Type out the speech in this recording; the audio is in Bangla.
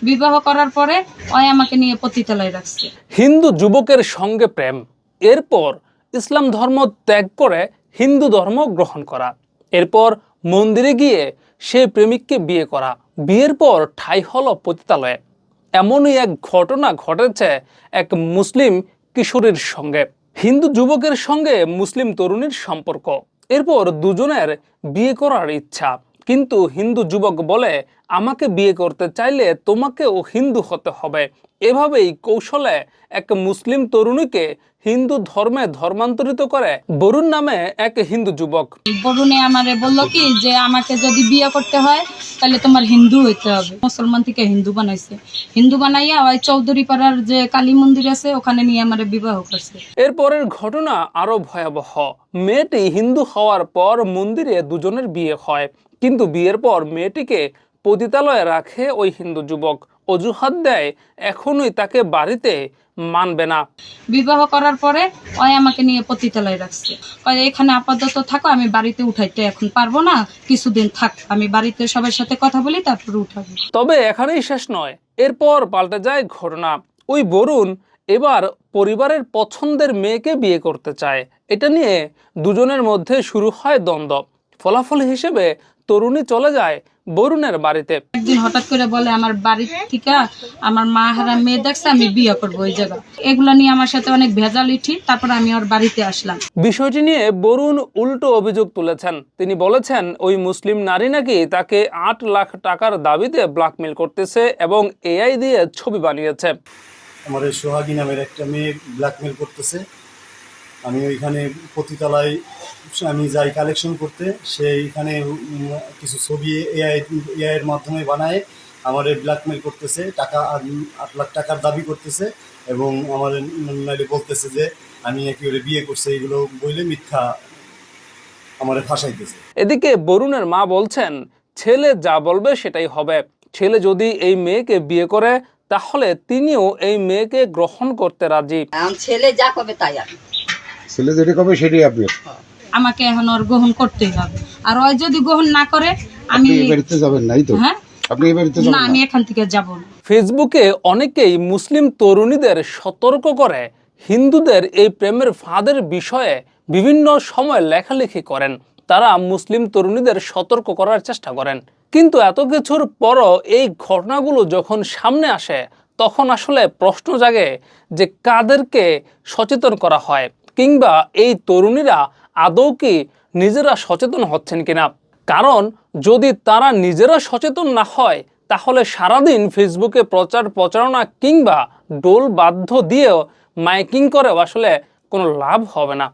বিবাহ করার পরে ওই আমাকে নিয়ে পতিতালয়ে রাখছে। হিন্দু যুবকের সঙ্গে প্রেম, এরপর ইসলাম ধর্ম ত্যাগ করে হিন্দু ধর্ম গ্রহণ করা, এরপর মন্দিরে গিয়ে সেই প্রেমিককে বিয়ে করা, বিয়ের পর ঠাঁই হলো পতিতালয়ে। এমনই এক ঘটনা ঘটেছে এক মুসলিম কিশোরীর সঙ্গে। হিন্দু যুবকের সঙ্গে মুসলিম তরুণীর সম্পর্ক, এরপর দুজনের বিয়ে করার ইচ্ছা, কিন্তু হিন্দু যুবক বলে আমাকে বিয়ে করতে চাইলে তোমাকেও হিন্দু হতে হবে। এভাবেই কৌশলে এক মুসলিম তরুণীকে হিন্দু ধর্মে ধর্মান্তরিত করে বরুণ নামে এক হিন্দু যুবক। বরুণে আমারে বললো কি যে আমাকে যদি বিয়ে করতে হয় তাহলে তোমার হিন্দু হইতে হবে। মুসলমান থেকে হিন্দু বানাইছে, হিন্দু বানাইয়া ওই চৌধুরী পাড়ার যে কালী মন্দির আছে ওখানে নিয়ে আমারে বিবাহ করছে। এরপরের ঘটনা আরো ভয়াবহ। মেয়েটি হিন্দু হওয়ার পর মন্দিরে দুজনের বিয়ে হয়, কিন্তু বিয়ের পর মেয়েটিকে পতিতালয়ে রাখে ওই হিন্দু যুবক। অজুহাত দেয় এখনই তাকে বাড়িতে মানবে না। বিবাহ করার পরে ওই আমাকে নিয়ে পতিতালয়ে রাখছে। এখানে আপাতত থাকো, আমি বাড়িতে উঠাইতে এখন পারবো না, কিছুদিন থাক, আমি বাড়িতে সবার সাথে কথা বলি তারপরে উঠাবো। তবে এখানেই শেষ নয়, এরপর পাল্টে যায় ঘটনা। ওই বরুণ এবার পরিবারের পছন্দের মেয়েকে বিয়ে করতে চায়। এটা নিয়ে দুজনের মধ্যে শুরু হয় দ্বন্দ্ব। ফলাফল হিসেবে তরুণী চলে যায় বরুণের বাড়িতে। একদিন হঠাৎ করে বলে আমার বাড়ি থেকে আমার মা হারা মেয়ে দেখছে, আমি বিয়ে করবো ওই জায়গা। এগুলো নিয়ে আমার সাথে অনেক ভেজাল উঠি, তারপর আমি ওর বাড়িতে আসলাম। বিষয়টি নিয়ে বরুণ উল্টো অভিযোগ তুলেছেন। তিনি বলেছেন ওই মুসলিম নারী নাকি তাকে 8 লাখ টাকার দাবিতে ব্ল্যাকমেল করতেছে এবং এআই দিয়ে ছবি বানিয়েছে। আমার এই সোহাগী নামের একটা মেয়ে ব্ল্যাকমেল করতেছে। আমি ওইখানে পতিতালয় আমি যাই কালেকশন করতে, সেইখানে কিছু ছবি এআইয়ের মাধ্যমে বানায় আমার ব্ল্যাকমেল করতেছে, টাকা 8 লাখ টাকার দাবি করতেছে এবং আমার নাইলে বলতেছে যে আমি নাকি ওরে বিয়ে করছে, এগুলো বইলে মিথ্যা আমার ফাঁসাইতেছে। এদিকে বরুণের মা বলছেন ছেলে যা বলবে সেটাই হবে। ছেলে যদি এই মেয়েকে বিয়ে করে তাহলে তিনিও এই মেয়েকে গ্রহণ করতে রাজি। ছেলে যা করবে তাই আমি, ছেলে যেটা করবে সেটাই আপনি। আমাকে এখন ওর গ্রহণ করতেই হবে, আর ওই যদি গ্রহণ না করে আমি এই বাড়িতে যাবেন নাই তো? হ্যাঁ আপনি এই বাড়িতে না, যাবেন আমি না? এখান থেকে যাব না। ফেসবুকে অনেকেই মুসলিম তরুণীদের সতর্ক করে হিন্দুদের এই প্রেমের ফাঁদের বিষয়ে বিভিন্ন সময় লেখালেখি করেন। তারা মুসলিম তরুণীদের সতর্ক করার চেষ্টা করেন, কিন্তু এত কিছুর পরও এই ঘটনাগুলো যখন সামনে আসে তখন আসলে প্রশ্ন জাগে যে কাদেরকে সচেতন করা হয়, কিংবা এই তরুণীরা আদৌ কি নিজেরা সচেতন হচ্ছেন কিনা। কারণ যদি তারা নিজেরা সচেতন না হয় তাহলে সারাদিন ফেসবুকে প্রচার প্রচারণা কিংবা ডোল বাদ্য দিয়েও মাইকিং করেও আসলে কোনো লাভ হবে না।